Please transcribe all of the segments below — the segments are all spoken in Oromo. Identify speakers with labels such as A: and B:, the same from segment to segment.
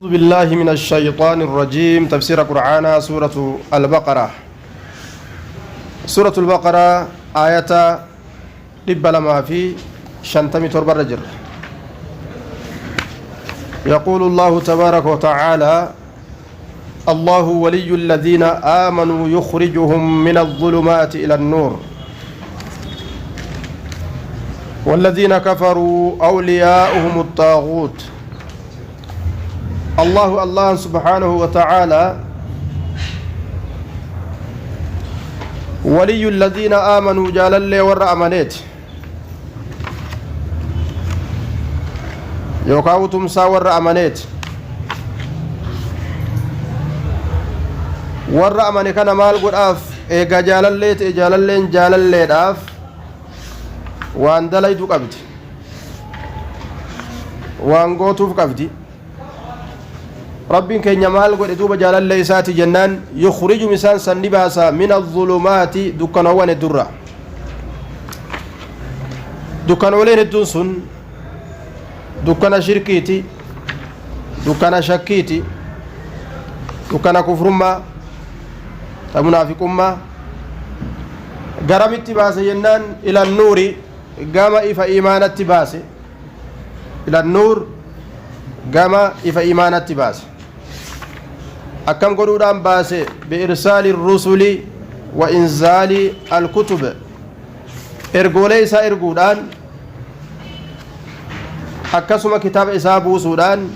A: أعوذ بالله من الشيطان الرجيم. تفسير قرآن سورة البقرة. سورة البقرة آية دبل ما في شنتمي تربى الرجل. يقول الله تبارك وتعالى: الله ولي الذين آمنوا يخرجهم من الظلمات إلى النور والذين كفروا أولياؤهم الطاغوت. الله سبحانه وتعالى ولي الذين آمنوا جال الله ور أمانيت يوكاوتم سا ور أمانيت ور أماني كان مال قد أف إيقا جال الله جال الله داف وان دليتو قبدي وان قوتوف قبدي ربين كي نمال قد دوب جال الله ساتي جنان يخرج مسان سنباسا من الظلمات دكانوان الدرة دكانولين الدنسون دكان شركيتي دكان شكيتي دكان كفرما منافقما قرمت باسا جنان إلى النور قام إفا إيمانت باسا إلى النور قام إفا إيمانت باسا أكم قرودان باسه بإرسال الرسل وإنزال الكتب إرقولي إسا إرقودان أكسم كتاب إسا بوسودان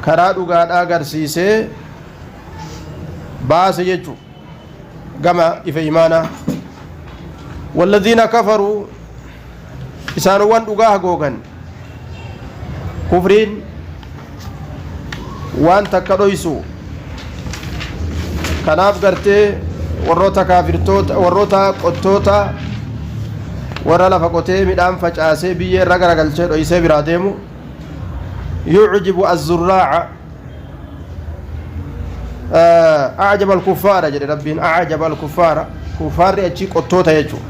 A: كرادو قاد آقر سيسي باسه يجو قما إفا إيمانا والذين كفروا إسانوان دقاه قوغن كفرين waan takka dhoysu kanaaf gartee warroota kaafirtoota warroota qottoota warra lafa qotee midhaan facaasee biyyee irra garagalchee dhoysee biraa deemu yu'jibu az-zurraa'a a'jaba al-kuffaara jedhe rabbiin a'jaba al-kuffaara kuffaarri achi qottoota jechuu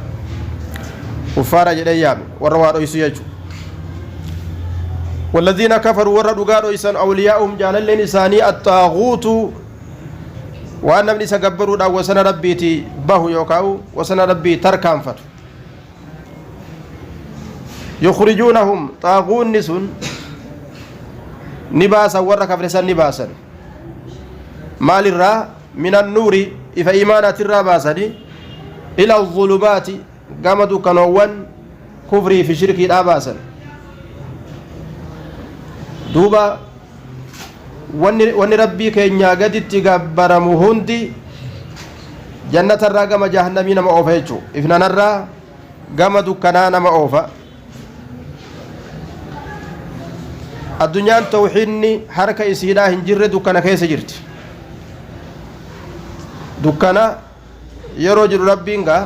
A: kuffaara jedhee yaame warra waa dhoysu jechuu والذين كفروا وردوا قالوا إسان أولياؤهم جاللين إساني الطاغوت وأن ابن سقبروا دا وسن ربيتي بهو يوكاو وسن ربي تركان فتو يخرجونهم طاغون نسون نباسا ورق فرسان نباسا مال الرا من النور إفا إيمانات الرا باسني إلى الظلمات قامدوا كنوان كفري في شركي الآباسا duuba wanni rabbii keenyaa gaditti gabbaramu hundi jannatarraa gama jahannamii nama oofa jechuu ifnanarraa gama dukkanaa nama oofa addunyaan tawxiidni harka isiidhaa hin jirre dukkana keessa jirti dukkana yeroo jiru rabbiin gaa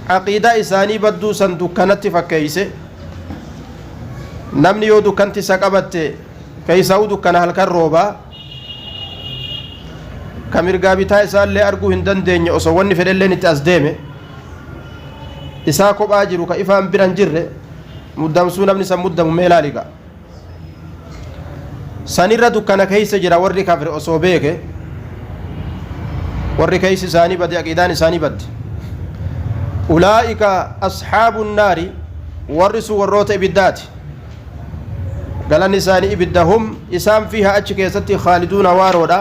A: aqiidaa isaanii badduu san dukkanatti fakkeeyse namni yoo dukkanti isa qabatte keeysaa'u dukkana halkan roobaa ka mirgaa bitaa isaallee arguu hin dandeenye osoo wanni fedhelleen itti as deeme isaa kophaa jiru ka ifaan biran jirre muddamsuu namni san muddamu meelaaliga sanirra dukkana keeysa jira warri kafre osoo beeke warri keeysi isaanii bade aqiidaan isaanii badde ulaa'ika asxaabu nnaari warri sun warroota ibiddaati galanni isaanii ibidda hum isaan fiiha achi keessatti khaaliduuna waaroodha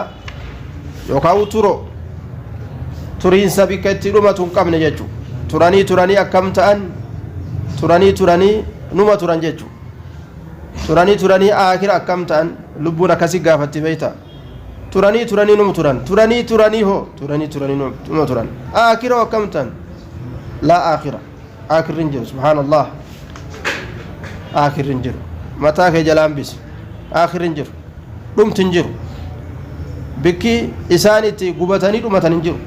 A: yookaan turo turiinsa bikka itti dhumatu hin qabne jechuu turanii akkam ta'an turanii numa turan jechuu turanii aakira akkam ta'an lubbuun akkasii gaafatti beeyta turanii numa turan turanii hoo turanii numa turan aakira akkam ta'an laa aakirri hin jiru subhaanallah aakirri hin jiru mataa kee jalaan bisi aakhirin jiru dhumtin jiru bikki isaan itti gubatanii dhumatan hin jiru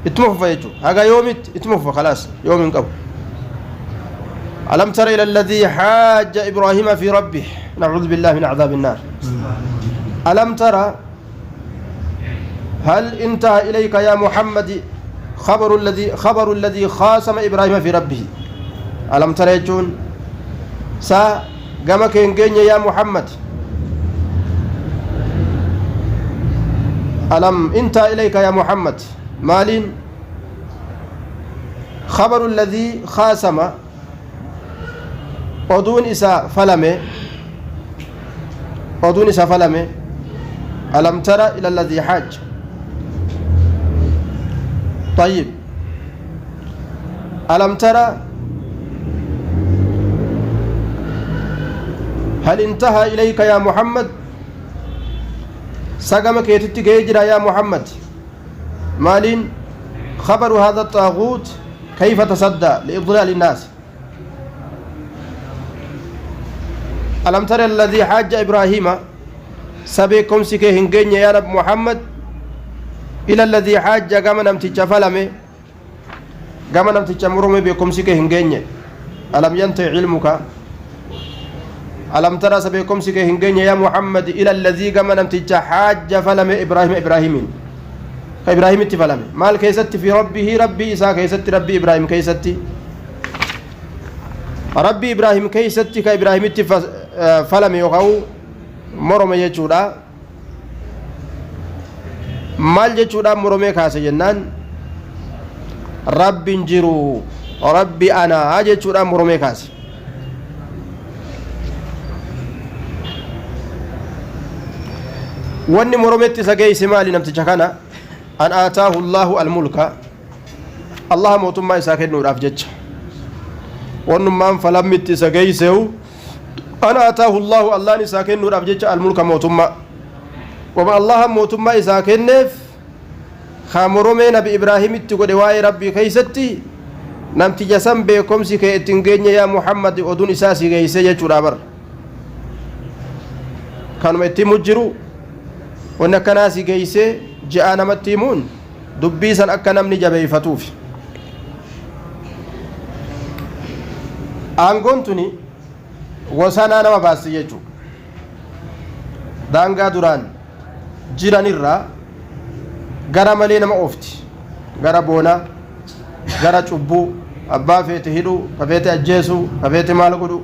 A: ittuma fufa jechuu haga yoomitti ittuma fufa khalaas yoomin qabu alam tara ila alladhii xaaja ibraahiima fi rabbih nacuudu billahi min acdaabi الnaar alam tara هل انتهى إليك يا محمد خبر الذي خاصم إبراهيم في ربه ألم ترى يجون سا قام كينجين يا محمد ألم انت إليك يا محمد مالين خبر الذي خاصم أدون إسا فلمه ألم ترى إلى الذي حاج طيب ألم ترى هل انتهى إليك يا محمد سقمك يتتقى يا محمد مالين خبر هذا الطاغوت كيف تصدى لإضلال الناس ألم ترى الذي حاج إبراهيم سبيكم سكي هنجين يا رب محمد إلى الذي حاج قام نمتج فلمه قام نمتج مرمي بكم سكي هنجين ألم ينتهي علمك ألم ترى سبيكم سكي هنجين يا محمد إلى الذي قام نمتج حاج فلمه إبراهيم فلمه مال كيست في ربه ربي إساء كيست ربي إبراهيم كيست ربي إبراهيم كيست كإبراهيم فلمه يقو morome jechuudha maal jechuudha morome kaase jennaan rabbiin jiru rabbi ana jechuudha morome kaase wanni morometti isa geeyse maali namticha kana an aataahu allaahu almulka allah mootummaa isaa kennuudhaaf jecha wannummaan falammitti isa geeysehu أنا أتاه الله الله نساكن نور أبجد الملك موتما وما الله موتما إساكن خامرمي نبي إبراهيم تقول واي ربي كيستي نمت جسم بكم سكي اتنجين يا محمد ودون إساسي كيسي جرابر كانوا يتمجروا ونك ناسي كيسي جاءنا متيمون دبيسا أكنا من جبهي فتوف أنقنتني wasanaa nama baasti jechuudha daangaa duraan jiranirraa gara malee nama oofti gara boonaa gara cubbuu abbaa feete hidhuu ka feete ajjeesuu ka feete maal godhu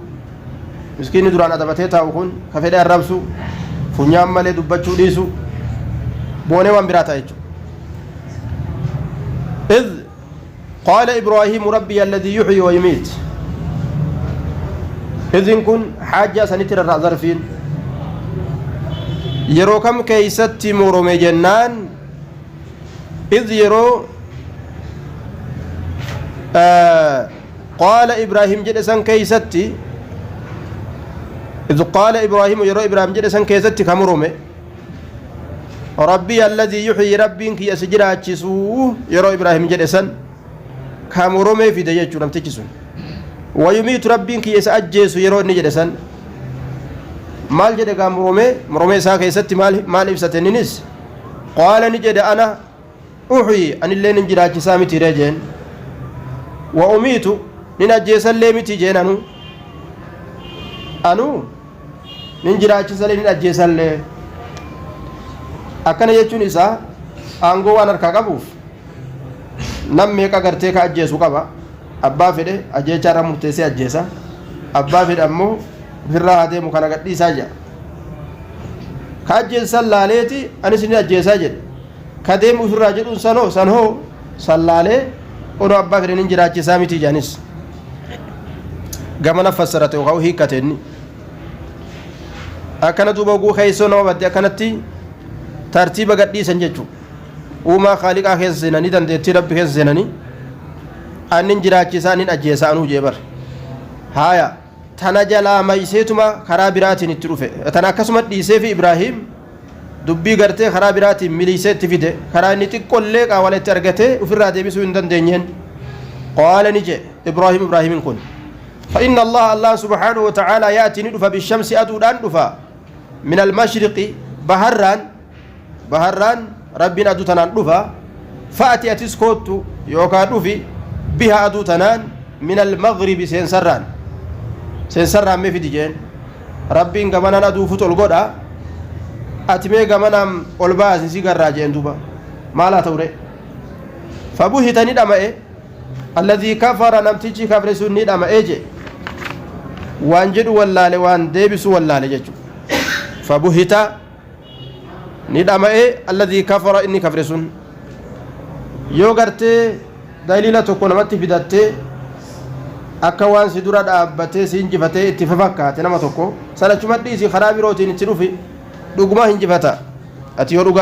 A: miskiinni duraan adabatee taa'u kun ka fedhe arrabsu funyaan malee dubbachuu dhiisu boonee waan biraa ta'a jechuudha إذ قال إبراهيم ربي الذي يحيي ويميت إذن كن حاجة سنتر الرأظرفين يرو كم كيستي مورمي جنان إذ يرو قال إبراهيم جلسان كيستي إذ قال إبراهيم يرو إبراهيم جلسان كيستي كمورمي ربي الذي يحيي ربي كي أسجرات جسوه يرو إبراهيم جلسان كمورمي في ديجو لم تجسون ويميت ربين كي يسأجيس يرو نجلسان مال جد قام مرومي ساكا يستي مال إبساتنينيس قال نجد أنا أحيي أن اللي ننجراج سامي تيريجين وأميت ننجيسا اللي متيجين أنو ننجراج سالي ننجيسا اللي أكنا يجون إسا أنغو وانركا قبوف نمي كاكرتي كاجيسو قبا abbaa fedhe ajjeechaarra murteessee ajjeesa abbaa fedhe ammoo ofirraa adeemu kana gadhiisaa jedha ka ajjeessan laaleeti anis ni ajjeesaa jedhe ka deemu ofirraa jedhuun sanhoo sallaalee odoo abbaa fedhe nin jiraachisaa miti jedhanis gamana fassarate yookaan hiikkateenni akkana duuba oguu keessoo nama badde akkanatti tartiiba gadhiisan jechuudha uumaa khaaliqaa keessa seenanii dandeettii rabbi keessa seenanii annin jiraachisaa nin ajjeesaa anuu jeebar haaya tana jalaa mayseetuma karaa biraatiin itti dhufe tana akkasuma dhiisee fi Ibraahim dubbii gartee karaa biraatiin miliisee itti fide karaa inni xiqqollee qaawwaletti argatee ofirraa deebisuu hin dandeenyeen qaala ni jee Ibraahimin kun فإن الله سبحانه وتعالى يأتي ندفع بالشمس أدودان دفع من المشرق بهران ربنا أدوتنان دفع فأتي أتسكوت يوكا دفي بها أدوتنان من المغرب سنسران مي في ديجين ربي غمانا أدوفت الغدا أتمي غمانا ألباس سيغر راجين دوبا ما لا توري فبوهت ندما الذي كفر نمتجي كفر سني ندما إيجي waan jedhu wallaale waan deebisu wallaale jechuudha fabuhita ندمئ الذي كفر إني كفرسون يوغرتي دليل تكون متي فدتي akka waan si dura dhaabbatee si hinjifatee itti fafakkaate nama tokko sanachuma dhiisii karaa birootiin itti dhufi dhuguma hinjifata ati yoo dhugaa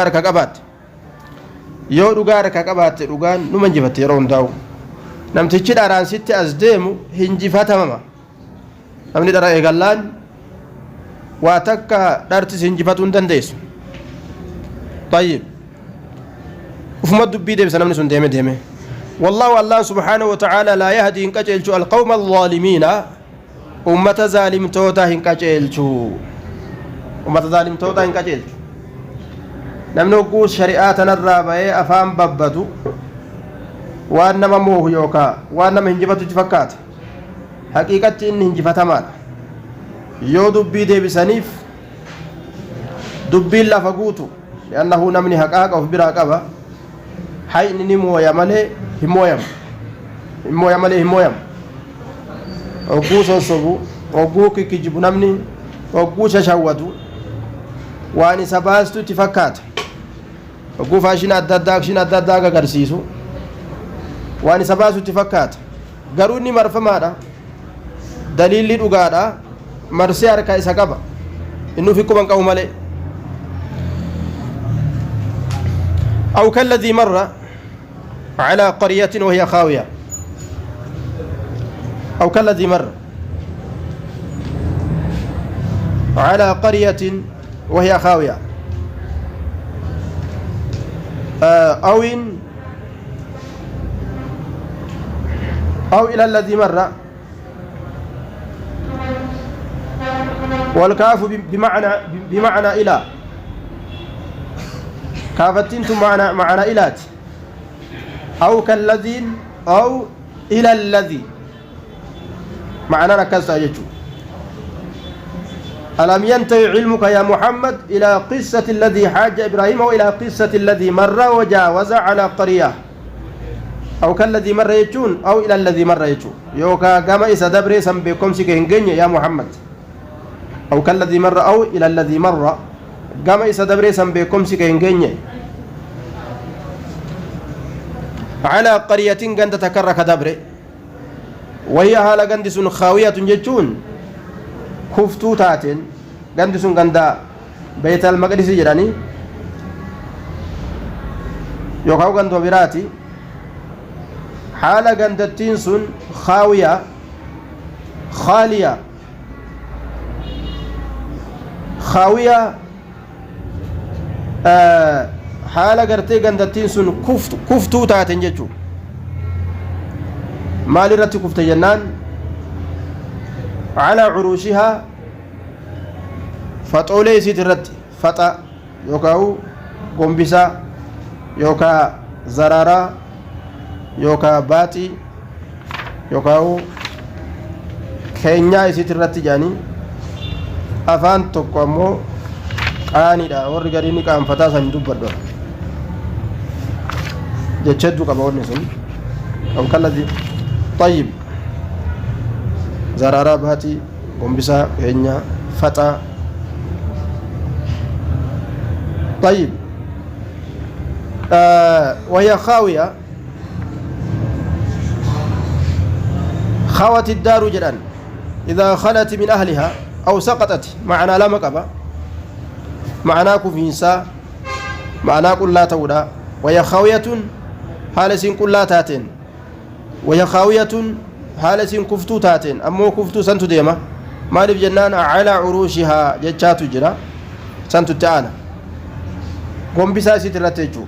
A: harka qabaatte dhugaan numa hinjifatte yeroo hundaa'u namtichi dharaan sitti as deemu hinjifatamama namni dhara eegallaan waa takka dhartis hinjifatuu hin dandeessu طيب ufuma dubbii deebisa namni sun deeme والله الله سبحانه وتعالى لا يهدي إنكاجلشو القوم الظالمين أمة ظالم توتا إنكاجلشو أمة ظالم توتا إنكاجلشو نمنو قوس شريعاتنا الرابعة أفهم ببدو وأنما موه يوكا وأنما هنجفتو جفكات حقيقة إن هنجفت مال يو دبي دي بسنيف دبي الله فقوتو لأنه نمني حقاق أو براقبة حي نمو يمالي himoyam oguu sossobu oguu kikkijibu namni oguu shashawwatu waan isa baastu itti fakkaata oguu faashina adda addaa agarsiisu waan isa baastu itti fakkaata garuu inni marfamaadha daliilli dhugaadha marsee harka isa qaba inni ufi quban qabu malee aw kalladhii marra على قرية وهي خاوية أو كالذي مر على قرية وهي خاوية أو إلى الذي مر والكاف بمعنى إلى كافتين معنى إلات أو كالذين أو إلى الذي معنى ركزت أجتو ألم ينتهي علمك يا محمد إلى قصة الذي حاج إبراهيم وإلى قصة الذي مر وجاوز على قرية أو كالذي مر يجون أو إلى الذي مر يجون يوكا كما إسا دبري سنبكم سكينجين يا محمد أو كالذي مر أو إلى الذي مر كما إسا دبري سنبكم سكينجين على قرية غند تكرك دبره وهي حال غند سن خاوية جتون كفتو تاتين غند سن غندا بيت المقدس جراني يوكاو غندو براتي حال غندتين سن خاوية خالية haala gartee gandattiin sun kuftuu taaten jechuu maal irratti kufte jennaan calaa curuushihaa faxoolee isiit irratti faxa yookaa gombisaa yookaa zaraaraa yookaa baaxii yookaa keenyaa isiit irratti jedhanii afaan tokko ammoo qaaniidha warri gariin qaanfataa san dubbadhu جتشدوا كباون نسون أو كالذي طيب زرارة باتي قنبسة هنيا فتا طيب وهي خاوية خوت الدار جدا إذا خلت من أهلها أو سقطت معنا لا مقبة معناه كفينسا معناه كل لا تودا وهي خاوية حال سين كل لا تاتين وهي خاوية حال سين كفتو تاتين أمو كفتو سنتو ديما مالف جنان على عروشها جتشاتو جرا سنتو تعالى قم بساسي تلاتيجو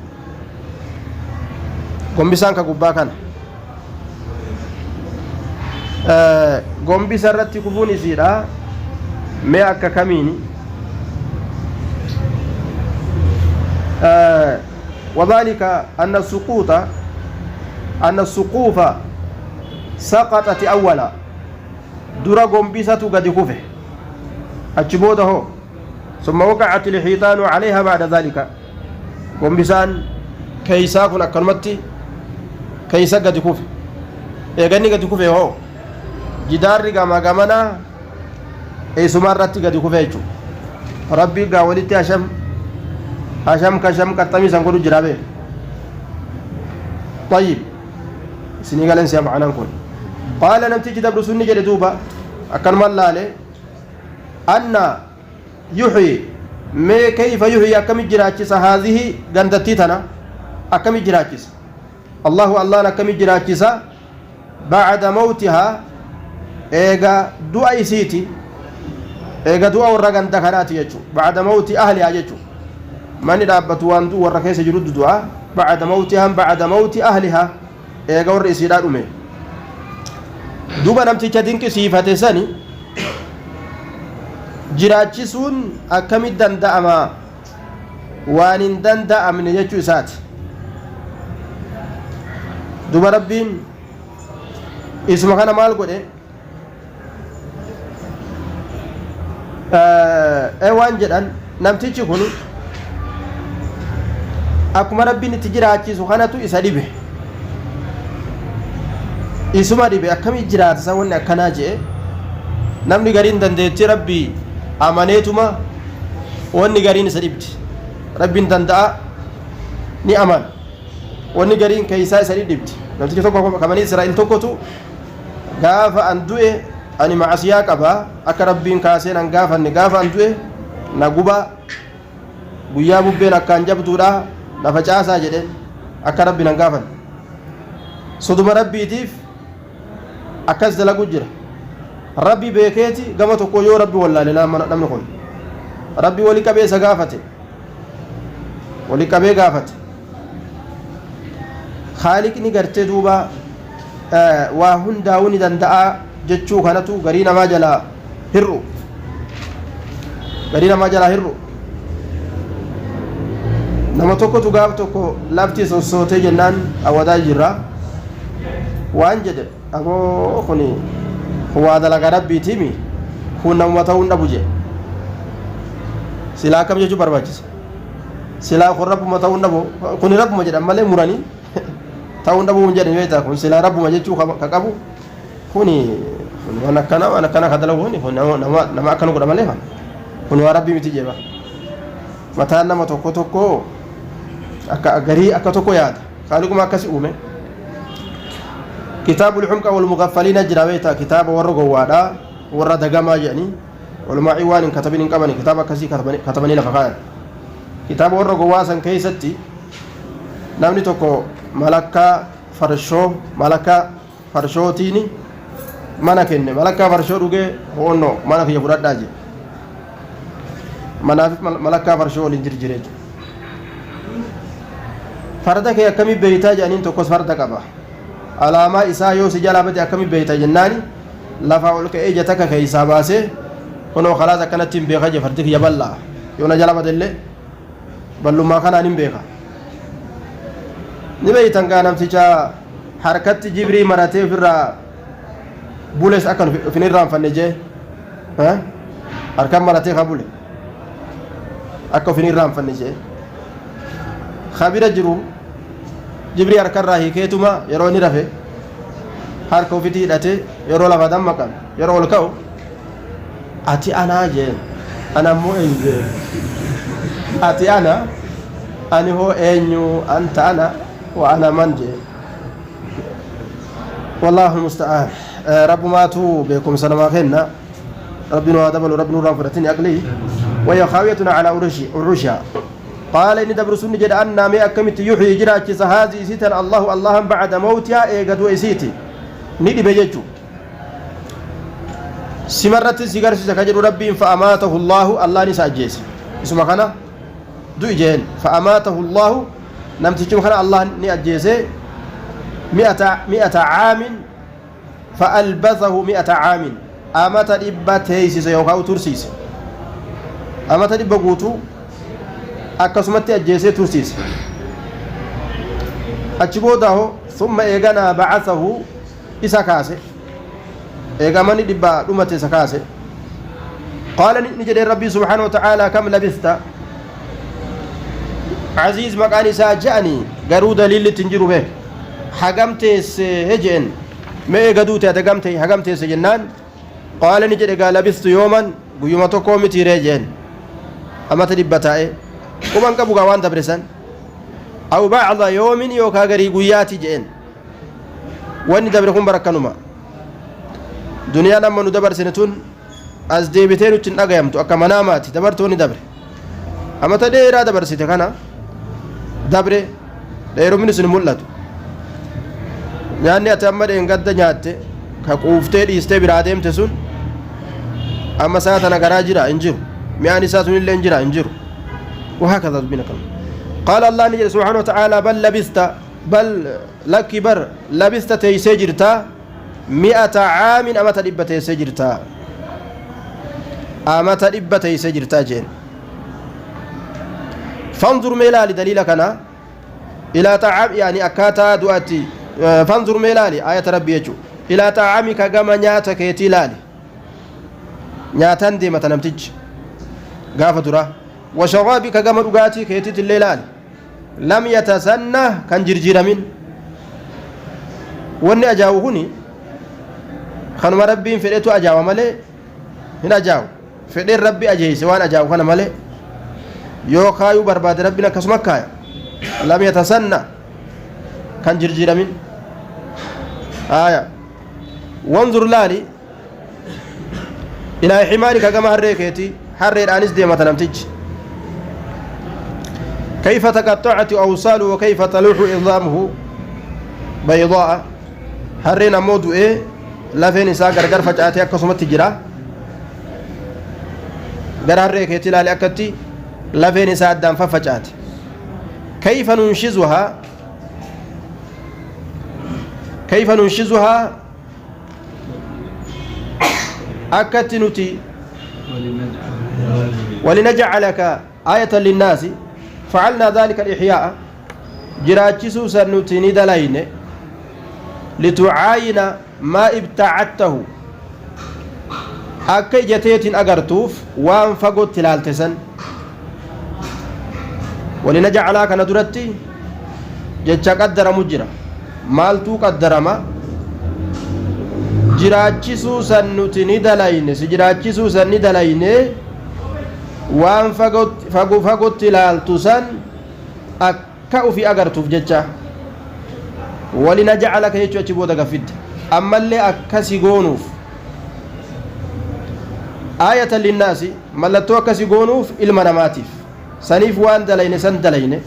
A: قم بسان كقبا كان قم بسرتي كفوني سيرا مي أكا كميني وذلك أن السقوف سقطت أولا درا قنبسة قد كفه أجبوده ثم وقعت الحيطان عليها بعد ذلك قنبسان كيسا كن أكرمتي كيسا قد كفه إيغاني قد كفه هو جدار قاما قامنا إي سمارتي قد كفه ربي قاولتي أشم هشام كشم كتامي سنقول جرابه طيب سني قال انسى معنا نكون قال نمتي كتاب رسولني جل دوبا أكن ملاله أن يحيي ما كيف يحيي أكم جراچس هذه غندتي تنا أكم جراچس الله أكم جراچس بعد موتها إيغا دعاء سيتي إيغا دعاء ورغان دكانات يجو بعد موت أهلها يجو من دابت واندو وركيس جرود دعاء بعد موتها بعد موت أهلها إيغا ورئيسي دادومي دوبا نمتيcha dinqisiifate sani jiraachisuun akkamitti danda'ama waan hin danda'amne jechuu isaati duba rabbiin isuma kana maal godhe waan jedhan namtichi kun akkuma rabbiin itti jiraachisu kanatu isa dhibe isuma dhibe akkamii jiraata wanni akkanaa jee namni gariin dandeettii rabbii amaneetuma wanni gariin isa dhibdi rabbiin danda'a ni amana wanni gariin keeysaa isa dhibdi namtichi tokko kamanii Israa'el tokkotu gaafa an du'e ani macasiyaa qaba akka rabbiin kaaseen an gaafanne gaafa an du'e na guba guyyaa bubbeen akkaan jabduudha na facaasaa jedheen akka rabbiin an gaafanne soduma rabbiitiif akkas dalagu jira rabbi beekeeti gama tokko yoo rabbi wallaale namni kun rabbi wali qabee isa gaafate wali qabee gaafate haaliqni gartee duuba waa hundaa'uu ni danda'a jechuu kanatu garii namaa jalaa hir'u nama tokkotu gaaf tokko lafti sossootee jennaan awadaa jirra waan jedhe aboo kuni waa dalaga rabbiitimi kun namuma ta'uun dhabu jedhe silaa akkam jechuu barbaachisa silaa kun rabbuma ta'uun dhabu kuni rabbuma jedhan malee muranii ta'uun dhabuun jedhan yoo ta'u kun silaa rabbuma jechuu ka qabu kuni waan akkana ka dalagu kuni nama akkana godha malee kun waa rabbii miti jeeba mataan nama tokko akka garii akka tokko yaada khaliquma akkasi uume كتاب الحمقى والمغفلين جراويتا كتاب ورغوادا ورد دغما يعني والمعيوان كتبين قبني كتاب كسي كتبني لفقان كتاب ورغواسن كيستي نامني توكو ملكا فرشوتيني mana kenne malakkaa farshoo dhuge hoonno mana kiyya fudhadhaa je manaaf malakkaa farshoo waliin jirjire farda kee akkamii beeytaa jedhaniin tokkos farda qaba alaamaa isaa yoo si jalaa bade akkamii beeyta jennaani lafa ol ka'ee ija takka keessaa baasee kunoo khalaas akkanatti hin beeka je fardi kiyya bal'aa yoo na jala badellee ballummaa kanaan hin beeka ni beeytan gaa namticha harkatti jibrii maratee ofirraa bules akan finirraan fanne jee harkan maratee ka bule akka finirraan fanne jee khabira jiru jibrii harkarraa hiikeetuma yeroo ni rafe harka ofitti hidhate yeroo lafa dammaqan yeroo ol ka'u ati anaa jeen anammoo eenyu ati ana ani hoo eenyu anta ana wa ana man jee والله المستعان رب ماتوا بكم سلام خيرنا ربنا دبل ربنا رافرتني أقلي وهي خاوية على عروشها قال إن دبر سن جد أن ما أكملت يحيي جراك هذه ستر الله بعد موتها إيجاد وإسيتي ندي بيجو سمرت سيجار سكجر ربي فأماته الله نساجيس اسمه خنا دو جين فأماته الله نمتجم خنا الله نأجيسه 100 عام فألبثه 100 عام أمت دبته سيوكاو ترسيس أمت دبغوتو أكسمت أجيسي ترسيس أجبوده ثم إيغانا بعثه إساكاسي إيغاماني دبا دمت إساكاسي قال نجد ربي سبحانه وتعالى كم لبثت عزيز مكاني ساجأني قروا دليل تنجروا به حقمتس هجن ما قدوت حقمتس جنان قال نجد قال لبثت يوما قيوم تقوم تيرجن أما تدبتاي ومن قبو قوان دبرسان أو بعض يوم يوكا غري قياتي جئن واني دبركم بركانوما دنيا لما ندبر سنتون as deebitee nutti hin dhagayamtu akka manaamaati dabartoonni dabre amata dheeraa dabarsite kana dabre dheerumni sun mul'atu nyaanni ati amma dheengadda nyaatte ka quuftee dhiistee biraa deemte sun amma saa tana garaa jira hin jiru mi'aan isaa sun illee hin jira hin jiru وهكذا ربنا كم قال الله نجل سبحانه وتعالى بل لبست بل لك بر لبست تيسجرتا 100 عام أما تلبت تيسجرتا أمتا إبتي سجرتا جين فانظر ميلالي دليلك أنا إلى تعب يعني أكاتا دواتي فانظر ميلالي آية ربي يجو إلى تعامك كما نياتك يتلالي نياتان دي متى نمتج قافة درا وشرابك كما رقاتك يتلالي لم يتسنى كان جرجير من واني أجاوهني خانم ربي فليتو أجاو مالي هنا أجاو fedheen rabbi ajeeyse waan ajaa'ibu kana malee yoo kaayuu barbaade rabbiin akkasuma kaaya lam yatasanna kan jirjiramin aya wanzur laali ilaa ximaarika gama harree keeti harreedhaanis deemata namtichi كيف تقطعت أوصاله وكيف تلوح عظامه بيضاء harreen ammoo du'ee lafeen isaa gargar facaatee akkasumatti jira gararree keetii ilaali akkatti lafeen isaa addaan faffacaate كيف ننشزها akkatti nuti ولنجعلك آية للناس فعلنا ذلك الإحياء جراجسو سنوتي ندلين لتعاين ما ابتعدته akka ijateetiin agartuuf waan fagootti ilaalte san walinajacalaa kana duratti jecha qaddaramu jira maaltuu qaddarama jiraachisuu san nuti ni dalayne si jiraachisuu san ni dalayne waan fagootti ilaaltu san akka ufi agartuuf jecha walinajacalaka jechuu achi booda gaffidde ammallee akkasi goonuuf آية للناس ملتو كسي غونوف علم نماتيف سنيف وان دلين سن دلين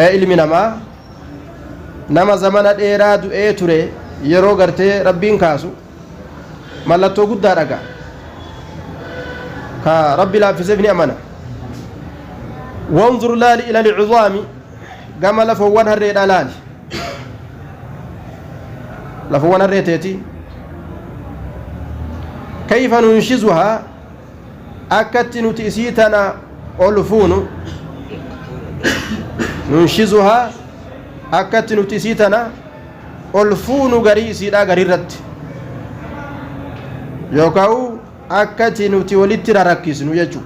A: علم نما نما زمن الإيراد توري يرو غرتي ربين كاسو ملتو قد دارقا كا ربي لا في سبني أمانة وانظر لالي إلى العظام قام لفوان هريد لالي لفوان هريتيتي كيف ننشزها أكت نتئسيتنا ألفون ننشزها أكت نتئسيتنا ألفون غريسي لا غريرت يوكاو أكت نتولتر ركزنو يجو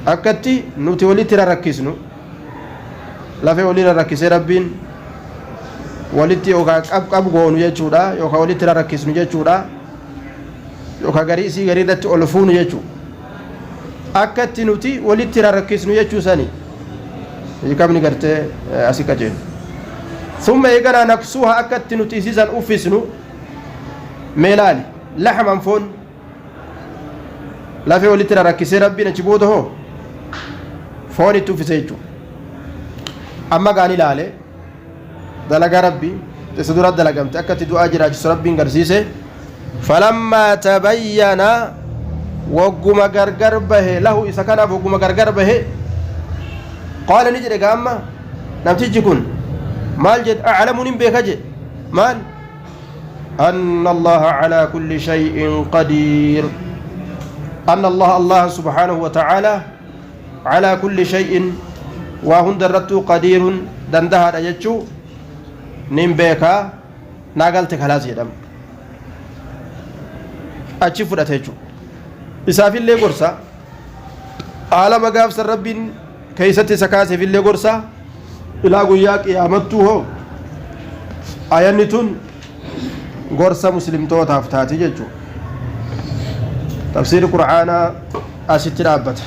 A: أكت نتولتر ركزنو لا في ولير ركز ربين ولتي يوكا أبغون يجو دا يوكا ولتر ركزنو يجو دا yookaan garii isii garii irratti ol fuunu jechuudha akka itti nuti walitti rarrakkisnu jechuu sani hiikamni gartee asii qajeelu summa eeganaa naqsuuha akka itti nuti isiisan uffisnu meelaali laxman foon lafee walitti rarrakkisee rabbiin achi booda hoo foon itti uffise jechuudha amma gaan ilaale dalagaa rabbii isa dura dalagamte akka itti du'aa jiraachisu rabbiin garsiise فلما تبين وقم غرغر به له إذا كان وقم غرغر به قال نجري قام نمتيجي كن مال جد أعلم بك جد مال أن الله على كل شيء قدير أن الله سبحانه وتعالى على كل شيء وهن درت قدير دندها رجتشو نمبيكا ناقلتك خلاص يدم achi fudhate jechuudha isaafillee gorsa aalama gaafsa rabbiin keessatti isa kaaseefillee gorsa ilaa guyyaa qiyaamattuu hoo ayanni tun gorsa muslimtootaaf taati jechuudha tafsiiri qur'aanaa asitti dhaabbata